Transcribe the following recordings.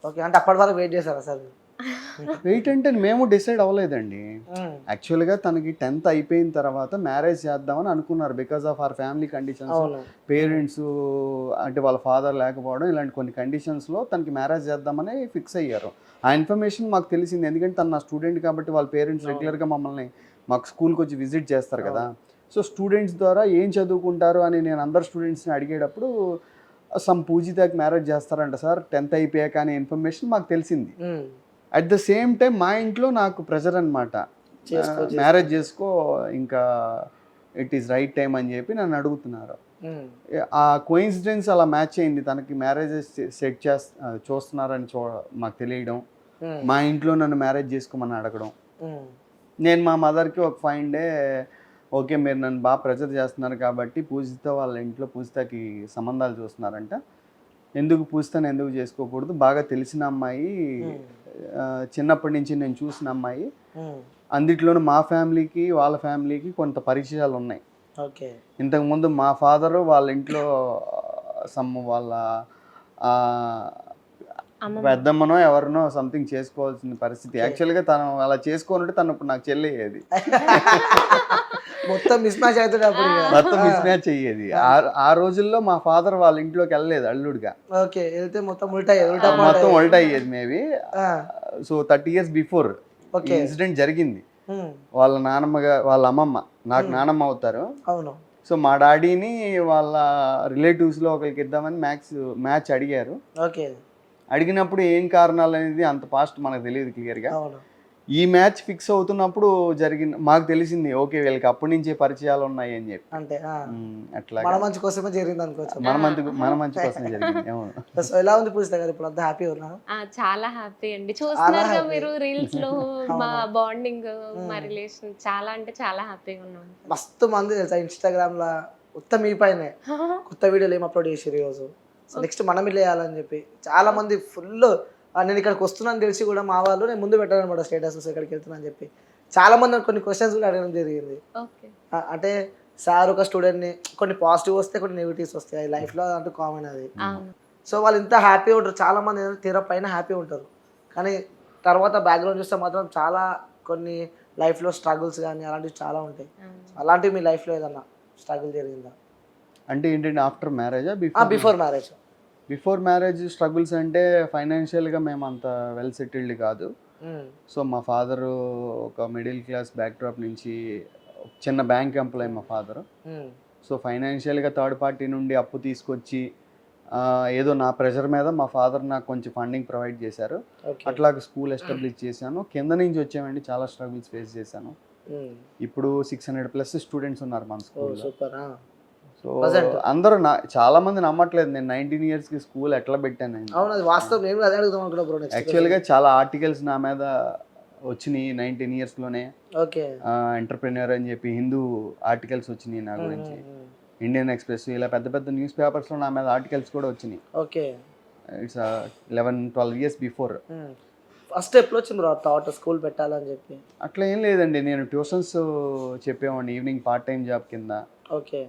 Okay. అంటే అప్పటి వరకు వెయిట్ చేశారా సార్? వెయిట్ అంటే మేము డిసైడ్ అవ్వలేదండి. యాక్చువల్గా తనకి 10th అయిపోయిన తర్వాత మ్యారేజ్ చేద్దామని అనుకున్నారు. Because of our family conditions, అవును. పేరెంట్స్ అంటే వాళ్ళ ఫాదర్ లేకపోవడం, ఇలాంటి కొన్ని కండిషన్స్లో తనకి మ్యారేజ్ చేద్దామని ఫిక్స్ అయ్యారు. ఆ ఇన్ఫర్మేషన్ మాకు తెలిసింది. ఎందుకంటే తను నా స్టూడెంట్ కాబట్టి వాళ్ళ పేరెంట్స్ రెగ్యులర్గా మాకు స్కూల్కి వచ్చి విజిట్ చేస్తారు కదా. సో స్టూడెంట్స్ ద్వారా ఏం చదువుకుంటారు అని నేను అందరు స్టూడెంట్స్ని అడిగేటప్పుడు పూజితకి మ్యారేజ్ చేస్తారంట సార్ 10th అయిపోయాక అనే ఇన్ఫర్మేషన్ మాకు తెలిసింది. అట్ ద సేమ్ టైం మా ఇంట్లో నాకు ప్రెషర్ అనమాట, మ్యారేజ్ చేసుకో ఇంకా ఇట్ ఈస్ రైట్ టైం అని చెప్పి నన్ను అడుగుతున్నారు. ఆ కోయిన్సిడెన్స్ అలా మ్యాచ్ అయింది. తనకి మ్యారేజెస్ సెట్ చూస్తున్నారని మాకు తెలియడం, మా ఇంట్లో నన్ను మ్యారేజ్ చేసుకోమని అడగడం. నేను మా మదర్కి ఒక ఫైన్ డే ఓకే మీరు నన్ను బాగా ప్రెజర్ చేస్తున్నారు కాబట్టి పూజిత వాళ్ళ ఇంట్లో పూజితకి సంబంధాలు చూస్తున్నారంట, పూజితను ఎందుకు చేసుకోకూడదు, బాగా తెలిసిన అమ్మాయి, చిన్నప్పటి నుంచి నేను చూసిన అమ్మాయి, అందుట్లోనూ మా ఫ్యామిలీకి వాళ్ళ ఫ్యామిలీకి కొంత పరిచయాలు ఉన్నాయి. ఓకే. ఇంతకుముందు మా ఫాదరు వాళ్ళ ఇంట్లో వాళ్ళ పెద్దమ్మనో ఎవరినో సంథింగ్ చేసుకోవాల్సిన పరిస్థితి. యాక్చువల్గా తను అలా చేసుకోనుంటే తను ఇప్పుడు నాకు చెల్లయ్యేది. మొత్తం మిస్ మ్యాచ్ అవుతుంది. మొత్తం మిస్ మ్యాచ్ అయ్యేది. ఆ రోజుల్లో మా ఫాదర్ వాళ్ళ ఇంట్లోకి వెళ్ళలేదు అల్లుడుగా. ఓకే. వెళ్తే మొత్తం మొత్తం ఉల్టా అయ్యేది మేబీ. సో 30 years బిఫోర్ ఈ ఇన్సిడెంట్ జరిగింది. వాళ్ళ వాళ్ళ అమ్మమ్మ నాకు నానమ్మ అవుతారు. అవును. సో మా డాడీని వాళ్ళ రిలేటివ్స్లో ఒకరికి ఇద్దామని మ్యాచ్ అడిగారు. ఓకే. అడిగినప్పుడు ఏం కారణాలు అనేది అంత పాస్ట్ మనకు తెలియదు క్లియర్గా. ఈ మ్యాచ్ ఫిక్స్ అవుతున్నప్పుడు మాకు తెలిసింది ఓకే వీళ్ళకి అప్పటి నుంచే పరిచయాలు ఉన్నాయి అని చెప్పి. అంటే అట్లా మన మంచి కోసమే జరిగింది అనుకోవచ్చు. మన మంచి కోసమే జరిగింది. సో ఎలా ఉంది పూజిత గారు, ఇప్పుడు అంతా హ్యాపీ ఉన్నారు? చాలా హ్యాపీ అండి. చూస్తున్నారుగా మీరు రీల్స్ లో మా బాండింగ్, మా రిలేషన్ చాలా అంటే చాలా హ్యాపీగా ఉన్నాం. మస్తు మంది తెలుసా ఇన్స్టాగ్రామ్ లో మొత్తం మీ పైనే కొత్త వీడియోలు ఏం అప్లోడ్ చేసారు ఈరోజు. సో నెక్స్ట్ మనం ఇల్లు వేయాలని చెప్పి చాలా మంది ఫుల్, నేను ఇక్కడికి వస్తున్నాను తెలిసి కూడా మా వాళ్ళు నేను ముందు పెట్టాను అనమాట స్టేటస్ ఇక్కడికి వెళ్తున్నా అని చెప్పి. చాలా మంది కొన్ని క్వశ్చన్స్ కూడా అడగడం జరిగింది. అంటే సార్ ఒక స్టూడెంట్ని కొన్ని పాజిటివ్ వస్తాయి, కొన్ని నెగిటివ్స్ వస్తాయి లైఫ్లో, అంటూ కామన్ అది. సో వాళ్ళు ఇంత హ్యాపీ ఉంటారు, చాలా మంది తీరా పైన హ్యాపీ ఉంటారు, కానీ తర్వాత బ్యాక్గ్రౌండ్ చూస్తే మాత్రం చాలా కొన్ని లైఫ్లో స్ట్రగుల్స్ కానీ అలాంటివి చాలా ఉంటాయి. అలాంటివి మీ లైఫ్లో ఏదన్నా స్ట్రగుల్ జరిగిందా? అంటే ఏంటంటే ఆఫ్టర్ మ్యారేజా before marriage? Before marriage struggles అంటే ఫైనాన్షియల్గా మేము అంత వెల్ సెటిల్డ్ కాదు. సో మా ఫాదరు ఒక మిడిల్ క్లాస్ బ్యాక్డ్రాప్ నుంచి, చిన్న బ్యాంక్ ఎంప్లాయీ మా ఫాదరు. సో ఫైనాన్షియల్గా థర్డ్ పార్టీ నుండి అప్పు తీసుకొచ్చి ఏదో నా ప్రెషర్ మీద మా ఫాదర్ నాకు కొంచెం ఫండింగ్ ప్రొవైడ్ చేశారు. అట్లాగే స్కూల్ ఎస్టాబ్లిష్ చేశాను. కింద నుంచి వచ్చామండి, చాలా స్ట్రగుల్స్ ఫేస్ చేశాను. ఇప్పుడు 600+ స్టూడెంట్స్ ఉన్నారు మన స్కూల్లో. సో అందరూ చాలా మంది నమ్మట్లేదు నేను 19 yearsకి స్కూల్ ఎట్లా పెట్టాను. యాక్చువల్గా చాలా ఆర్టికల్స్ నా మీద వచ్చినాయి 19 yearsలోనే. ఎంటర్ప్రెన్యూర్ అని చెప్పి హిందూ ఆర్టికల్స్ వచ్చినాయి నా గురించి. ఇండియన్ ఎక్స్ప్రెస్ ఇలా పెద్ద పెద్ద న్యూస్ పేపర్స్లో నా మీద ఆర్టికల్స్ కూడా వచ్చినాయి. It's 11-12 years before. ఫస్ట్ ఎప్పుడు వచ్చింది థాట్ స్కూల్ పెట్టాలని చెప్పి? అట్లా ఏం లేదండి, నేను ట్యూషన్స్ చెప్పేవాడిని ఈవినింగ్ పార్ట్ టైం జాబ్ కింద.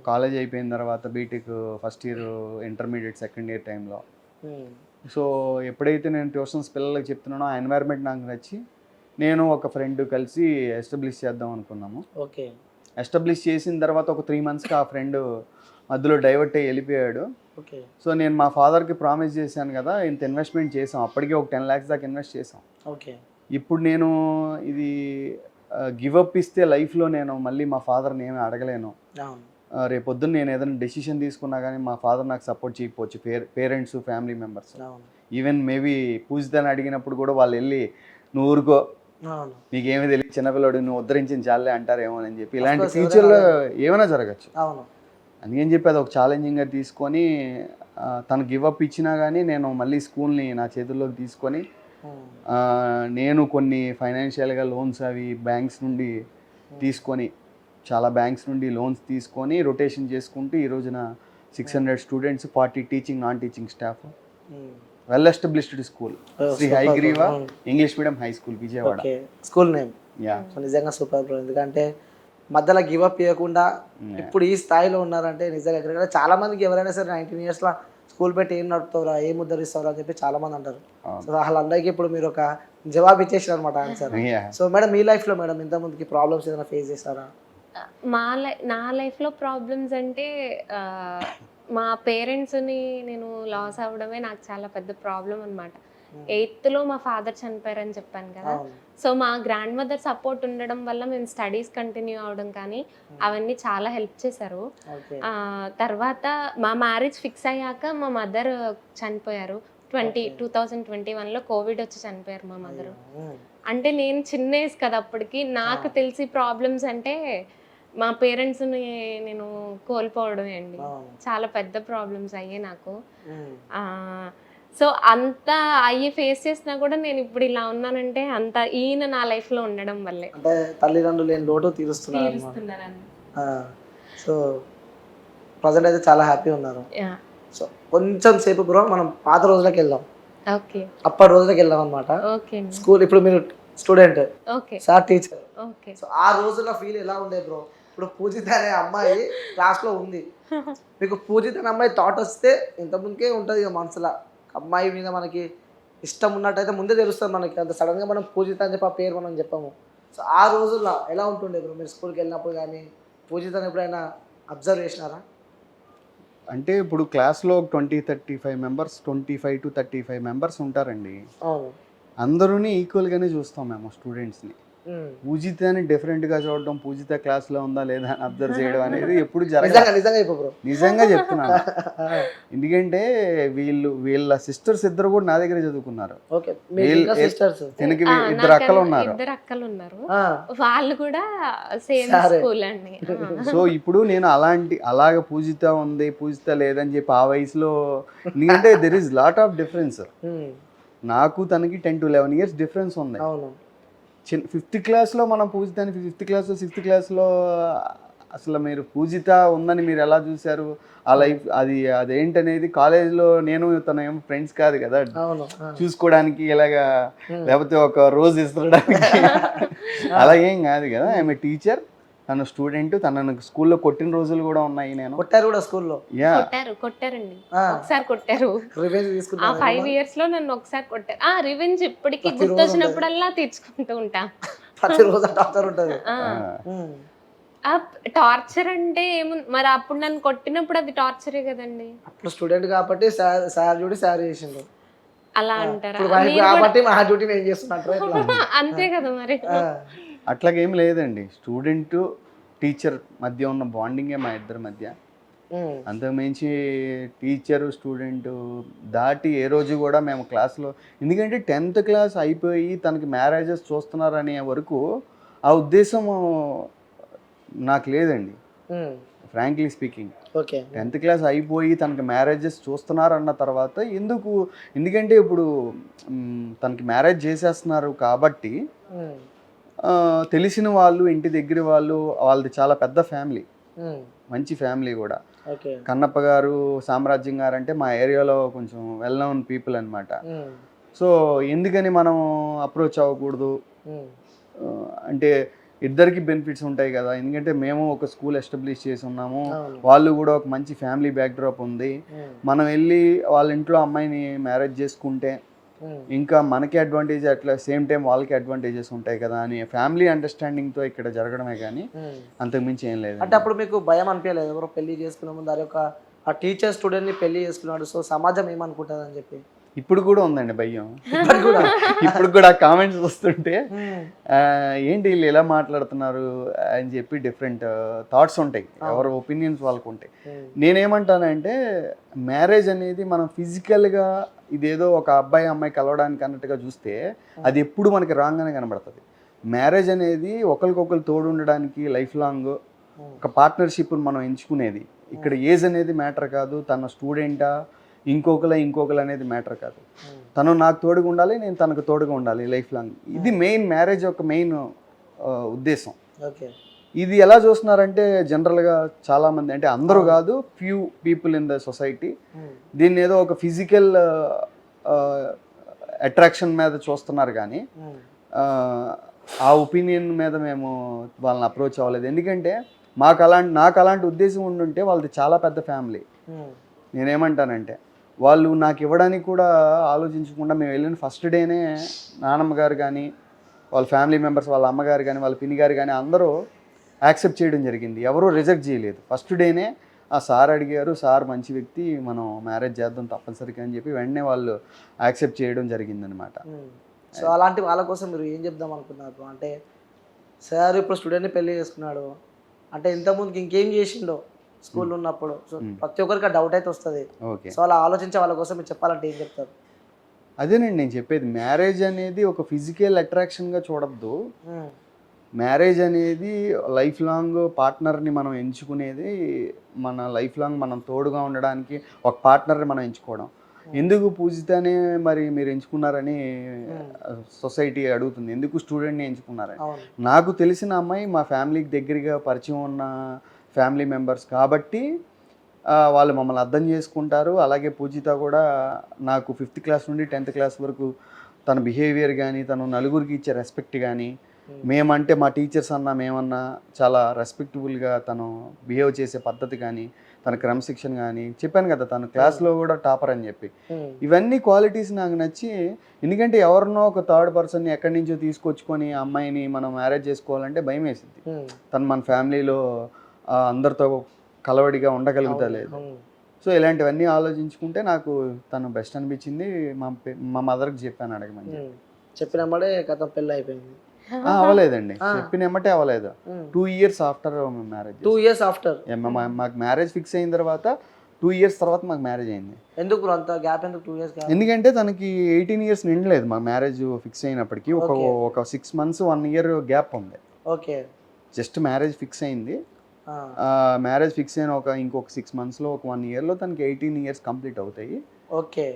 కాలేజ్ అయిపోయిన తర్వాత B Tech first year, intermediate second year టైంలో. సో ఎప్పుడైతే నేను ట్యూషన్స్ పిల్లలకి చెప్తున్నానో ఆ ఎన్వైర్న్మెంట్ నాకు నచ్చి నేను ఒక ఫ్రెండ్ కలిసి ఎస్టాబ్లిష్ చేద్దాం అనుకున్నాము. ఎస్టాబ్లిష్ చేసిన తర్వాత ఒక 3 monthsకి ఆ ఫ్రెండ్ మధ్యలో డైవర్ట్ అయ్యి వెళ్ళిపోయాడు. సో నేను మా ఫాదర్కి ప్రామిస్ చేశాను కదా, ఇంత ఇన్వెస్ట్మెంట్ చేసాం, అప్పటికే ఒక 10 lakhs దాకా ఇన్వెస్ట్ చేసాం. ఇప్పుడు నేను ఇది గివప్ ఇస్తే లైఫ్లో నేను మళ్ళీ మా ఫాదర్ని ఏమీ అడగలేను. రేపొద్దున నేను ఏదైనా డెసిషన్ తీసుకున్నా కానీ మా ఫాదర్ నాకు సపోర్ట్ చేయకపోవచ్చు, parents, family members. Even maybe పూజితని అడిగినప్పుడు కూడా వాళ్ళు వెళ్ళి నువ్వు ఊరుకో, నీకేమీ తెలియదు, చిన్నపిల్లడు, నువ్వు ఉద్ధరించిన చాలే అంటారేమో అని చెప్పి. ఇలాంటి ఫ్యూచర్లో ఏమైనా జరగచ్చు. అందుకని చెప్పి అది ఒక ఛాలెంజింగ్గా తీసుకొని తను గివప్ ఇచ్చినా కానీ నేను మళ్ళీ స్కూల్ని నా చేతుల్లోకి తీసుకొని నేను కొన్ని ఫైనాన్షియల్గా లోన్స్ అవి బ్యాంక్స్ నుండి తీసుకొని, చాలా బ్యాంక్స్ నుండి లోన్స్ తీసుకొని రొటేషన్ చేసుకుంటూ ఈ రోజున 600 students, 40 teaching, non teaching staff, well established school, Shri Hayagriva English medium high school, Vijayawada. School name నిజంగా సూపర్ బ్రో. ఎందుకంటే మధ్యలో గివప్ చేయకుండా ఇప్పుడు ఈ స్థాయిలో ఉన్నారంటే నిజంగా ఎక్కడికైనా. చాలా మందికి ఎవరైనా సరే 19 yearsలో స్కూల్ పెట్టి ఏం నడుపుతావురా, ఏం ఉద్ధరిస్తావురా అని చెప్పి చాలా మంది అంటారు. సో వాళ్ళందరికీ ఇప్పుడు మీరు ఒక జవాబు ఇచ్చేసారు అనమాట ఆన్సర్. సో మేడం మీ లైఫ్లో మేడం ఇంత ముందుకి ప్రాబ్లమ్స్ ఏదైనా ఫేస్ చేస్తారా? నా లైఫ్లో ప్రాబ్లమ్స్ అంటే మా పేరెంట్స్ని నేను లాస్ అవ్వడమే నాకు చాలా పెద్ద ప్రాబ్లం అనమాట. 8th మా ఫాదర్ చనిపోయారని చెప్పాను కదా. సో మా గ్రాండ్ మదర్ సపోర్ట్ ఉండడం వల్ల మేము స్టడీస్ కంటిన్యూ అవడం కానీ అవన్నీ చాలా హెల్ప్ చేశారు. తర్వాత మా మ్యారేజ్ ఫిక్స్ అయ్యాక మా మదర్ చనిపోయారు. 2021లో కోవిడ్ వచ్చి చనిపోయారు మా మదరు. అంటే నేను చిన్న ఏజ్ కదా అప్పటికి, నాకు తెలిసి ప్రాబ్లమ్స్ అంటే మా పేరెంట్స్ని నేను కోల్పోవడమే అండి. చాలా పెద్ద ప్రాబ్లమ్స్ అయ్యాయి నాకు. సో అంత అయ్యి ఫేస్ చేసినా కూడా నేను ఇప్పుడు ఇలా ఉన్నానంటే అంత ఈయన నా లైఫ్లో ఉండడం వల్లే. అంటే తల్లిదండ్రులు లేని లోటు తీరుస్తున్నారు. సో ప్రజెంట్ అయితే చాలా హ్యాపీ ఉన్నారు. సో కొంచెం సేపు బ్రో మనం పాత రోజులకు వెళ్దాం. ఓకే, అప్పటి రోజులకు వెళ్దాం అనమాట. ఓకే, స్కూల్ ఇప్పుడు మీరు student, okay, sir teacher. Okay. So ఆ రోజుల ఫీల్ ఎలా ఉండే బ్రో? ఇప్పుడు పూజిత అనే అమ్మాయి క్లాస్లో ఉంది, మీకు పూజిత అనే అమ్మాయి థాట్ వస్తే ఇంతకుముందుకే ఉంటుంది ఇక మనసులో. అమ్మాయి మీద మనకి ఇష్టం ఉన్నట్టయితే ముందే తెలుస్తుంది మనకి. అంత సడన్గా మనం పూజిత అని చెప్పి ఆ పేరు మనం చెప్పాము. సో ఆ రోజుల్లో ఎలా ఉంటుండే బ్రో? మీరు స్కూల్కి వెళ్ళినప్పుడు కానీ పూజితను ఎప్పుడైనా అబ్జర్వ్ చేసినారా? అంటే ఇప్పుడు క్లాస్లో 20-35 మెంబర్స్, 25 to 35 మెంబర్స్ ఉంటారండి. అవును, అందరూని ఈక్వల్గానే చూస్తాం మేము స్టూడెంట్స్ని. పూజితని డిఫరెంట్గా చూడడం, పూజిత క్లాస్లో ఉందా లేదా అని అబ్జర్వ్ చేయడం అనేది ఎప్పుడు జరగదు. నిజంగా చెప్తున్నాను. ఎందుకంటే వీళ్ళ సిస్టర్స్ ఇద్దరు కూడా నా దగ్గర చదువుకున్నారు. తనకి 2 అక్కలు ఉన్నారు. వాళ్ళు కూడా సేమ్ స్కూల్ అండి. సో ఇప్పుడు నేను అలాగ పూజిత ఉంది, పూజిత లేదని చెప్పి ఆ వయసులో, ఎందుకంటే there is lot of difference. నాకు తనకి 10 to 11 years డిఫరెన్స్ ఉంది. 5th క్లాస్లో మనం పూజితాన్ని 5th క్లాస్లో 6th క్లాస్లో అసలు మీరు పూజిత ఉందని మీరు ఎలా చూశారు? ఆ లైఫ్ అదేంటనేది కాలేజ్లో నేను తన ఏమో ఫ్రెండ్స్ కాదు కదా చూసుకోవడానికి, ఇలాగా లేకపోతే ఒక రోజు ఇస్తడానికి అలా ఏం కాదు కదా. ఐఎమ్ ఏ టీచర్, తన స్టూడెంట్. తనను స్కూల్లో కొట్టిన రోజులు కూడా ఉన్నాయి. నేను కొట్టారు కూడా స్కూల్లో? కొట్టారండి, ఒకసారి కొట్టారు. 5 years లో నన్ను ఒకసారి కొట్టారు. రివెంజ్ ఇప్పటికీ గుర్తొచ్చినప్పుడల్లా తీర్చుకుంటూ ఉంటా. టార్చర్ అంటే మరి అప్పుడు నన్ను కొట్టినప్పుడు అది టార్చరే కదండి. అప్పుడు స్టూడెంట్ కాబట్టి సార్ డ్యూటీ సార్ చేసిండు అలా అంటారా? అంతే కదా మరి. అట్లాగేం లేదండి. స్టూడెంట్ టీచర్ మధ్య ఉన్న బాండింగే మా ఇద్దరి మధ్య. అంతకుమించి టీచరు స్టూడెంట్ దాటి ఏ రోజు కూడా మేము క్లాస్లో, ఎందుకంటే 10th క్లాస్ అయిపోయి తనకి మ్యారేజెస్ చూస్తున్నారనే వరకు ఆ ఉద్దేశం నాకు లేదండి, ఫ్రాంక్లీ స్పీకింగ్. 10th క్లాస్ అయిపోయి తనకి మ్యారేజెస్ చూస్తున్నారన్న తర్వాత ఎందుకంటే ఇప్పుడు తనకి మ్యారేజ్ చేసేస్తున్నారు కాబట్టి తెలిసిన వాళ్ళు, ఇంటి దగ్గర వాళ్ళది చాలా పెద్ద ఫ్యామిలీ, మంచి ఫ్యామిలీ కూడా. కన్నప్ప గారు, సామ్రాజ్యం గారు అంటే మా ఏరియాలో కొంచెం వెల్ నోన్ పీపుల్ అనమాట. సో ఎందుకని మనం అప్రోచ్ అవ్వకూడదు అంటే ఇద్దరికి బెనిఫిట్స్ ఉంటాయి కదా. ఎందుకంటే మేము ఒక స్కూల్ ఎస్టాబ్లిష్ చేసి ఉన్నాము, వాళ్ళు కూడా ఒక మంచి ఫ్యామిలీ బ్యాక్డ్రాప్ ఉంది. మనం వెళ్ళి వాళ్ళ ఇంట్లో అమ్మాయిని మ్యారేజ్ చేసుకుంటే ఇంకా మనకి అడ్వాంటేజ్, అట్లా సేమ్ టైం వాళ్ళకి అడ్వాంటేజెస్ ఉంటాయి కదా అని ఫ్యామిలీ అండర్స్టాండింగ్తో ఇక్కడ జరగడమే కానీ అంతకుమించి ఏం లేదు. అంటే అప్పుడు మీకు భయం అనిపించలేదు ఎవరో పెళ్లి చేసుకునే ముందు అది ఒక ఆ టీచర్ స్టూడెంట్ని పెళ్లి చేసుకున్నాడు, సో సమాజం ఏమనుకుంటుంది అని చెప్పి? ఇప్పుడు కూడా ఉందండి భయం. ఇప్పుడు కూడా కామెంట్స్ వస్తుంటే ఏంటి వీళ్ళు ఎలా మాట్లాడుతున్నారు అని చెప్పి డిఫరెంట్ థాట్స్ ఉంటాయి, ఎవరి ఒపీనియన్స్ వాళ్ళకు ఉంటాయి. నేనేమంటానంటే మ్యారేజ్ అనేది మనం ఫిజికల్గా ఇదేదో ఒక అబ్బాయి అమ్మాయి కలవడానికి అన్నట్టుగా చూస్తే అది ఎప్పుడు మనకి రాంగ్గానే కనబడుతుంది. మ్యారేజ్ అనేది ఒకరికొకరు తోడు ఉండడానికి లైఫ్ లాంగ్ ఒక పార్ట్నర్షిప్ మనం ఎంచుకునేది. ఇక్కడ ఏజ్ అనేది మ్యాటర్ కాదు, తన స్టూడెంటా ఇంకొకరు అనేది మ్యాటర్ కాదు. తను నాకు తోడుగా ఉండాలి, నేను తనకు తోడుగా ఉండాలి లైఫ్ లాంగ్. ఇది మెయిన్ మ్యారేజ్ యొక్క మెయిన్ ఉద్దేశం. ఇది ఎలా చూస్తున్నారంటే జనరల్గా చాలామంది, అంటే అందరూ కాదు, few people in the society దీన్ని ఏదో ఒక ఫిజికల్ అట్రాక్షన్ మీద చూస్తున్నారు కానీ ఆ ఒపీనియన్ మీద మేము వాళ్ళని అప్రోచ్ అవ్వలేదు. ఎందుకంటే నాకు అలాంటి ఉద్దేశం ఉండుంటే వాళ్ళది చాలా పెద్ద ఫ్యామిలీ. నేనేమంటానంటే వాళ్ళు నాకు ఇవ్వడానికి కూడా ఆలోచించకుండా మేము వెళ్ళిన ఫస్ట్ డేనే నానమ్మ గారు కానీ వాళ్ళ ఫ్యామిలీ మెంబర్స్, వాళ్ళ అమ్మగారు కానీ వాళ్ళ పిన్ని గారు కానీ అందరూ యాక్సెప్ట్ చేయడం జరిగింది. ఎవరూ రిజెక్ట్ చేయలేదు. ఫస్ట్ డేనే ఆ సార్ అడిగారు, సార్ మంచి వ్యక్తి, మనం మ్యారేజ్ చేద్దాం తప్పనిసరిగా అని చెప్పి వెంటనే వాళ్ళు యాక్సెప్ట్ చేయడం జరిగిందనమాట. సో అలాంటి వాళ్ళ కోసం మీరు ఏం చెప్దాం అనుకున్నారు? అంటే సార్ ఇప్పుడు స్టూడెంట్ని పెళ్లి చేసుకున్నాడు అంటే ఇంతకుముందుకి ఇంకేం చేసిండో స్కూల్లో ఉన్నప్పుడు, సో ప్రతి ఒక్కరికి డౌట్ అయితే వస్తుంది. ఓకే, సో అలా ఆలోచించే వాళ్ళ కోసం మీరు చెప్పాలంటే ఏం చెప్తారు? అదేనండి నేను చెప్పేది. మ్యారేజ్ అనేది ఒక ఫిజికల్ అట్రాక్షన్గా చూడద్దు. మ్యారేజ్ అనేది లైఫ్ లాంగ్ పార్ట్నర్ని మనం ఎంచుకునేది, మన లైఫ్ లాంగ్ మనం తోడుగా ఉండడానికి ఒక పార్ట్నర్ని మనం ఎంచుకోవడం. ఎందుకు పూజితనే మరి మీరు ఎంచుకున్నారని సొసైటీ అడుగుతుంది, ఎందుకు స్టూడెంట్ని ఎంచుకున్నారని. నాకు తెలిసిన అమ్మాయి మా ఫ్యామిలీకి దగ్గరగా పరిచయం ఉన్న ఫ్యామిలీ మెంబర్స్ కాబట్టి వాళ్ళు మమ్మల్ని అర్థం చేసుకుంటారు. అలాగే పూజిత కూడా నాకు 5th క్లాస్ నుండి 10th క్లాస్ వరకు తన బిహేవియర్ కానీ, తను నలుగురికి ఇచ్చే రెస్పెక్ట్ కానీ, మేమంటే మా టీచర్స్ అన్నా మేమన్నా చాలా రెస్పెక్టబుల్గా తను బిహేవ్ చేసే పద్ధతి కానీ, తన క్రమశిక్షణ కానీ, చెప్పాను కదా తను క్లాస్లో కూడా టాపర్ అని చెప్పి, ఇవన్నీ క్వాలిటీస్ నాకు నచ్చి. ఎందుకంటే ఎవరినో ఒక థర్డ్ పర్సన్ని ఎక్కడి నుంచో తీసుకొచ్చుకొని అమ్మాయిని మనం మ్యారేజ్ చేసుకోవాలంటే భయం వేసింది. తను మన ఫ్యామిలీలో అందరితో కలవడిగా ఉండగలుగుతా లేదు. సో ఇలాంటివన్నీ ఆలోచించుకుంటే నాకు తను బెస్ట్ అనిపించింది. మా మదర్కి చెప్పాను అడగమని. చెప్పినప్పుడే కథ పెళ్ళి అయిపోయింది? అవ్వలేదండి, చెప్పినమ్మటే అవ్వలేదు. 2 years after marriage. 2 years after మాకు మ్యారేజ్ ఫిక్స్ అయిన తర్వాత 2 years తర్వాత మాకు మ్యారేజ్ అయింది. ఎందుకు అంత గ్యాప్? ఎందుకు 2 years గ్యాప్? ఎందుకంటే తనకి 18 years నిండలేదు మా మ్యారేజ్ ఫిక్స్ అయినప్పటికీ. ఒక 6 months 1 year గ్యాప్ ఉంది. ఓకే, జస్ట్ మ్యారేజ్ ఫిక్స్ అయింది. మ్యారేజ్ ఫిక్స్ అయిన ఇంకొక 6 monthsలో ఒక 1 yearలో తనకి 18 years కంప్లీట్ అవుతాయి. ఓకే,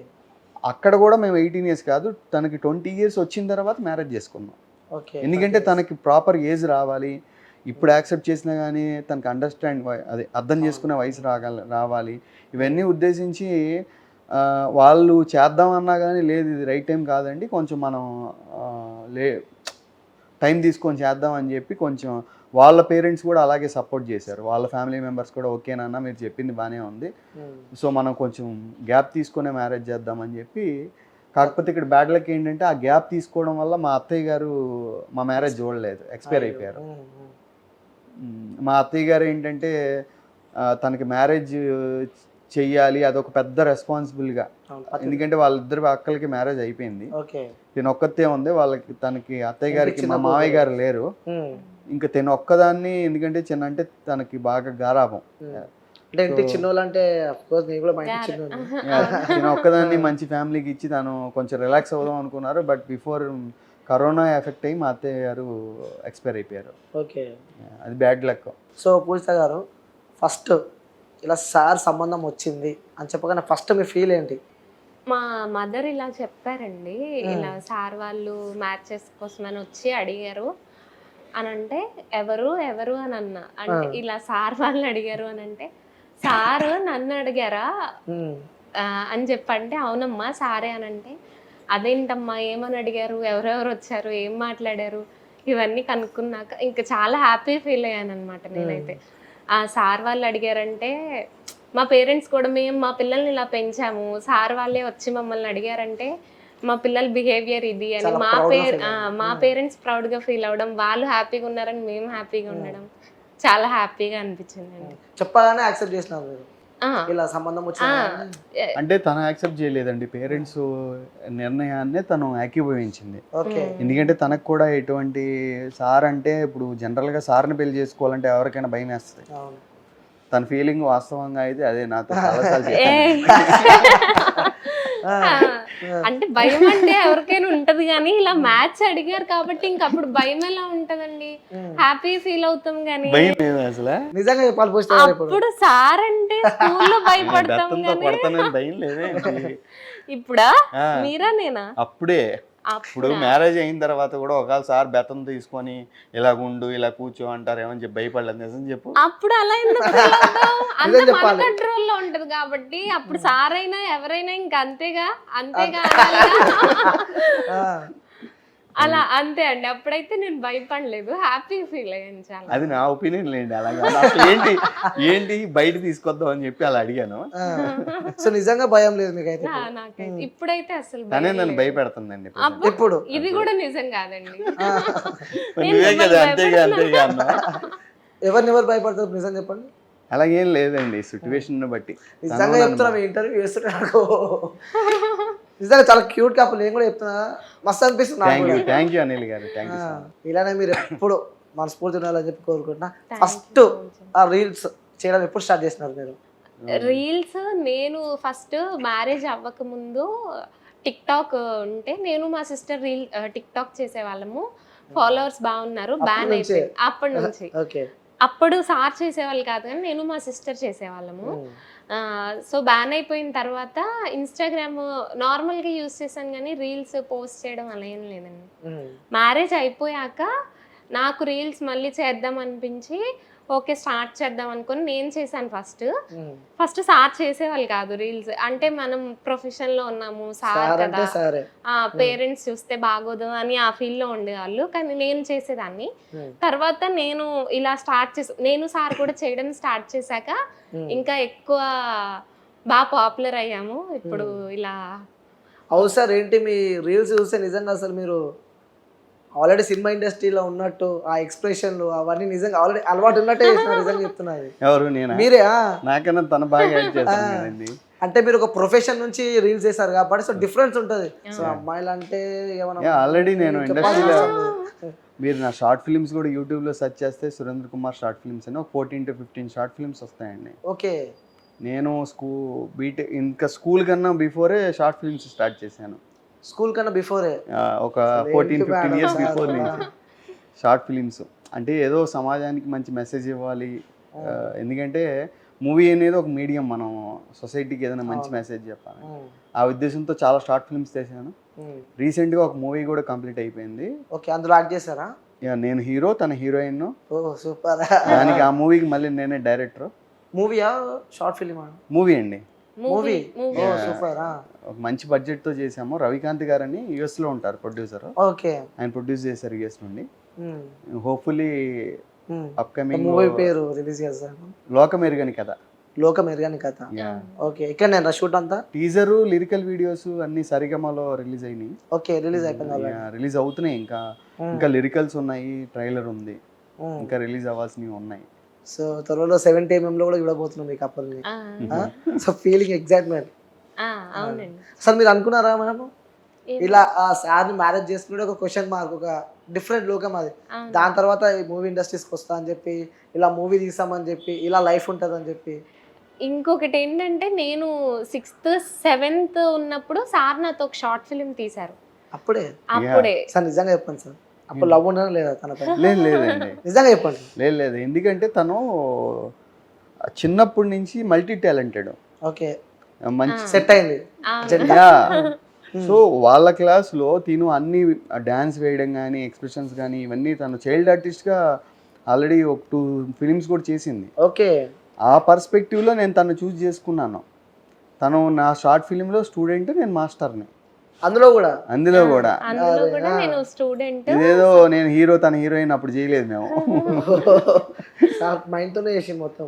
అక్కడ కూడా మేము 18 years కాదు, తనకి 20 years వచ్చిన తర్వాత మ్యారేజ్ చేసుకున్నాం. ఓకే, ఎందుకంటే తనకి ప్రాపర్ ఏజ్ రావాలి. ఇప్పుడు యాక్సెప్ట్ చేసినా కానీ తనకి అదే అర్థం చేసుకునే వయసు రావాలి. ఇవన్నీ ఉద్దేశించి వాళ్ళు చేద్దామన్నా కానీ లేదు ఇది రైట్ టైం కాదండి, కొంచెం మనం టైం తీసుకొని చేద్దాం అని చెప్పి కొంచెం వాళ్ళ పేరెంట్స్ కూడా అలాగే సపోర్ట్ చేశారు. వాళ్ళ ఫ్యామిలీ మెంబర్స్ కూడా ఓకేనన్నా మీరు చెప్పింది బాగానే ఉంది, సో మనం కొంచెం గ్యాప్ తీసుకునే మ్యారేజ్ చేద్దామని చెప్పి. కాకపోతే ఇక్కడ బ్యాడ్ లక్ ఏంటంటే ఆ గ్యాప్ తీసుకోవడం వల్ల మా అత్తయ్య గారు మా మ్యారేజ్ చూడలేదు, ఎక్స్పైర్ అయిపోయారు. మా అత్తయ్య గారు ఏంటంటే తనకి మ్యారేజ్ చెయ్యాలి, అదొక పెద్ద రెస్పాన్సిబుల్గా. ఎందుకంటే వాళ్ళిద్దరు అక్కలకి మ్యారేజ్ అయిపోయింది, తిన ఒక్కతే ఉంది. తనకి అత్తయ్య గారికి మా మావయ్య గారు లేరు, ఇంకా తిన ఒక్కదాన్ని. ఎందుకంటే చిన్న అంటే తనకి బాగా గారాభం. తిన ఒక్కదాన్ని మంచి ఫ్యామిలీకి ఇచ్చి తను కొంచెం రిలాక్స్ అవుదాం అనుకున్నారు. బట్ బిఫోర్ కరోనా ఎఫెక్ట్ అయ్యి మా అత్తయ్య గారు ఎక్స్పైర్ అయిపోయారు. ఓకే, అది బ్యాడ్ లక్. సో పూజిత గారు ఫస్ట్ ఇలా సార్ సంబంధం వచ్చింది అని చెప్పగానే ఫస్ట్ మీ ఫీల్ ఏంటి? మా మదర్ ఇలా చెప్పారండి, ఇలా సార్ వాళ్ళు మ్యాచెస్ కోసమని వచ్చి అడిగారు అని అంటే, ఎవరు ఎవరు అని అన్నా. అంటే ఇలా సార్ వాళ్ళని అడిగారు అని అంటే, సారు నన్ను అడిగారా అని చెప్పంటే, అవునమ్మా సారే అని అంటే, అదేంటమ్మా ఏమని అడిగారు, ఎవరెవరు వచ్చారు, ఏం మాట్లాడారు, ఇవన్నీ కనుక్కున్నాక ఇంకా చాలా హ్యాపీ ఫీల్ అయ్యాను అనమాట నేనైతే. ఆ సార్ వాళ్ళు అడిగారంటే, మా పేరెంట్స్ కూడా మేము మా పిల్లల్ని ఇలా పెంచాము, సార్ వాళ్ళే వచ్చి మమ్మల్ని అడిగారంటే మా పిల్లల బిహేవియర్ ఇది అని మా పేరెంట్స్ ప్రౌడ్గా ఫీల్ అవ్వడం, వాళ్ళు హ్యాపీగా ఉన్నారని మేము హ్యాపీగా ఉండడం చాలా హ్యాపీగా అనిపించింది అండి. చెప్పగానే యాక్సెప్ట్ చేసినారు ఇలా సంబంధం వచ్చింది అంటే తను యాక్సెప్ట్ చేయలేదండి, పేరెంట్స్ నిర్ణయాన్ని తను ఏకీభవించింది. ఎందుకంటే తనకు కూడా ఎటువంటి సార్ అంటే ఇప్పుడు జనరల్గా సార్ని పెళ్లి చేసుకోవాలంటే ఎవరికైనా భయం వేస్తుంది. తన ఫీలింగ్ వాస్తవంగా అయితే అదే నాతో చాలాసార్లు అంటే భయం అంటే ఎవరికైనా ఉంటది కానీ ఇలా మ్యాచ్ అడిగారు కాబట్టి ఇంక అప్పుడు భయం ఎలా ఉంటదండి, హ్యాపీ ఫీల్ అవుతాం కానీ అసలు నిజంగా చెప్పాలి అప్పుడు సార్ అంటే స్కూల్లో భయపడతాం భయం లేదే. ఇప్పుడా మీరా నేనా? అప్పుడే ఇప్పుడు మ్యారేజ్ అయిన తర్వాత కూడా ఒకవేళ సార్ బెత్తం తీసుకొని ఇలా ఉండు ఇలా కూర్చో అంటారు ఏమని చెప్పి భయపడలేదు. నిజం చెప్పు. అప్పుడు అలా కంట్రోల్లో ఉంటది కాబట్టి అప్పుడు సార్ అయినా ఎవరైనా ఇంకా అంతేగా అలా అంతే అండి. అప్పుడైతే నేను భయపడలేదు, హ్యాపీ ఫీల్ అయ్యాను చాలా. అది నా ఒపీనియన్ లేండి. అలాగా అసలు ఏంటి బయట తీసుకొద్దాం అని చెప్పి అలా అడిగాను. సో నిజంగా భయం లేదు మీకైతే నాకైతే ఇప్పుడైతే అసలు తనే భయం నన్ను లేదు. భయపెడుతుందండి. అబ్బో, ఇప్పుడు ఇది కూడా నిజం కాదండి. నువ్వే కదా అంతేగా అన్న. ఎవరు భయపడతారు నిజం చెప్పండి. అలాగేం లేదండి, సిచ్యువేషన్ బట్టి. నిజంగా చెప్తున్నా, మీ ఇంటర్వ్యూ చేస్తున్నాడు నిజంగా చాలా క్యూట్ కపుల్. నేను కూడా చెప్తున్నా, మస్తు అనిపిస్తుంది నాకు కూడా. థ్యాంక్ యూ అనిల్ గారు, థ్యాంక్ యూ. ఇలానే మీరు ఎప్పుడు మనస్ఫూర్తి ఉండాలని చెప్పి కోరుకుంటున్నా. ఫస్ట్ ఆ రీల్స్ చేయడం ఎప్పుడు స్టార్ట్ చేసినారు మీరు? రీల్స్ నేను ఫస్ట్ మ్యారేజ్ అవ్వక ముందు టిక్ టాక్ ఉంటే నేను మా సిస్టర్ టిక్ టాక్ చేసేవాళ్ళము. ఫాలోవర్స్ బాగున్నారు, బ్యాన్ అయిపోయింది అప్పటి నుంచి. ఓకే. అప్పుడు సార్ చేసేవాళ్ళు కాదు కానీ నేను మా సిస్టర్ చేసేవాళ్ళము. సో బ్యాన్ అయిపోయిన తర్వాత ఇన్స్టాగ్రామ్ నార్మల్గా యూస్ చేశాను కానీ రీల్స్ పోస్ట్ చేయడం అలా ఏం లేదండి. మ్యారేజ్ అయిపోయాక నాకు రీల్స్ మళ్ళీ చేద్దాం అనిపించి ఓకే స్టార్ట్ చేద్దాం అనుకుని నేను చేశాను. ఫస్ట్ సార్ చేసేవాళ్ళు కాదు రీల్స్. అంటే మనం ప్రొఫెషన్ లో ఉన్నాము, సార్ కదా, పేరెంట్స్ చూస్తే బాగోదు అని ఆ ఫీల్ లో ఉండేవాళ్ళు. కానీ నేను చేసేదాన్ని. తర్వాత నేను ఇలా నేను సార్ కూడా చేయడం స్టార్ట్ చేశాక ఇంకా ఎక్కువ బాగా పాపులర్ అయ్యాము. ఇప్పుడు ఇలా అవును సార్. ఏంటి మీ రీల్స్ చూస్తే నిజంగా అసలు మీరు ఆల్రెడీ సినిమా ఇండస్ట్రీలో ఉన్నట్టు ఆ ఎక్స్ప్రెషన్లు అవన్నీ నిజంగా ఆల్రెడీ అలవాటు ఉన్నట్టే నిజంగా చెప్తున్నది. ఎవరు? నేను. మీరే. నాకన్నా తన బాగా యాడ్ చేస్తాను కదండి. అంటే మీరు ఒక ప్రొఫెషన్ నుంచి రీల్స్ చేశారు కాబట్టి సో డిఫరెన్స్ ఉంటుంది. సో అమ్మాయిలు అంటే ఆల్రెడీ నేను ఇండస్ట్రీలో, మీరు నా షార్ట్ ఫిల్మ్స్ కూడా యూట్యూబ్లో సెర్చ్ చేస్తే సురేంద్ర కుమార్ షార్ట్ ఫిల్మ్స్ అని ఒక 14 to 15 షార్ట్ ఫిల్మ్స్ వస్తాయండి. ఓకే. నేను బీటెక్ ఇంకా స్కూల్ కన్నా బిఫోరే షార్ట్ ఫిల్మ్స్ స్టార్ట్ చేశాను. స్కూల్ కన్నా బిఫోరే? ఒక 14-15 ఇయర్స్ బిఫోర్ నుంచి షార్ట్ ఫిలిమ్స్. అంటే ఏదో సమాజానికి మంచి మెసేజ్ ఇవ్వాలి. ఎందుకంటే మూవీ అనేది ఒక మీడియం, మనం సొసైటీకి ఏదైనా మంచి మెసేజ్ చెప్పాలి. ఆ ఉద్దేశంతో చాలా షార్ట్ ఫిల్మ్స్ చేశాను. రీసెంట్గా ఒక మూవీ కూడా కంప్లీట్ అయిపోయింది. ఓకే. అందులో యాక్ట్ చేశారా? నేను హీరో, తన హీరోయిన్. ఓ సూపర్. దానికి ఆ మూవీకి మళ్ళీ నేనే డైరెక్టర్. మూవీయా షార్ట్ ఫిల్మా? మూవీ అండి. మూవీ. ఓ సూపర్. ఒక మంచి బడ్జెట్ తో చేసాము. రవికాంత్ గారు అని యుఎస్ లో ఉంటారు ప్రొడ్యూసర్. ఓకే. ఆయన ప్రొడ్యూస్ చేశారు యుఎస్ నుండి. హోప్ఫుల్లీ అప్కమింగ్ మూవీ పేరు రిలీజ్ చేస్తాను. లోకమెరుగని కథ. లోకమెరుగని కథ. ఓకే. ఇక్కడ నేను షూట్ అంతా టీజర్, లిరికల్ వీడియోస్ అన్ని సరిగమలో రిలీజ్ అయినాయి. ఓకే. రిలీజ్ అయిపోయింది. రిలీజ్ అవుతున్నాయి. ఇంకా లిరికల్స్ ఉన్నాయి, ట్రైలర్ ఉంది, ఇంకా రిలీజ్ అవ్వాల్సినవి ఉన్నాయి. సో త్వరలో 70mm లో కూడా చూడబోతున్నాం మీ కపుల్ని. So feeling excitement. అసలు మీరు అనుకున్నారా మనము ఇలా ఆ సార్ని మ్యారేజ్ చేసుకుంటే ఒక క్వశ్చన్ మార్క్, ఒక డిఫరెంట్ లోకం అది. దాని తర్వాత మూవీ ఇండస్ట్రీస్కి వస్తా అని చెప్పి, ఇలా మూవీ తీసామని చెప్పి, ఇలా లైఫ్ ఉంటుంది అని చెప్పి. ఇంకొకటి ఏంటంటే నేను 6th 7th ఉన్నప్పుడు సార్ నాతో ఒక షార్ట్ ఫిల్మ్ తీశారు. అప్పుడే సార్ నిజంగా చెప్పండి సార్, అప్పుడు లవ్ ఉండడం లేదా తనపై? లేదండి, నిజంగా చెప్పండి. లేదు. ఎందుకంటే తను చిన్నప్పటి నుంచి మల్టీ టాలెంటెడ్. ఓకే. మంచి సెట్ అయింది. సో వాళ్ళ క్లాస్లో తిను అన్ని డ్యాన్స్ వేయడం కానీ, ఎక్స్ప్రెషన్స్ కానీ, ఇవన్నీ తను చైల్డ్ ఆర్టిస్ట్గా ఆల్రెడీ ఒక 2 ఫిలిమ్స్ కూడా చేసింది. ఓకే. ఆ పర్స్పెక్టివ్లో నేను తను చూస్ చేసుకున్నాను. తను నా షార్ట్ ఫిలింలో స్టూడెంట్, నేను మాస్టర్ని. అందులో కూడా నేను స్టూడెంట్. ఇదేదో నేను హీరో, తన హీరోయిన్ అప్పుడు చేయలేదు మేము. మైండ్తోనే చేసి మొత్తం.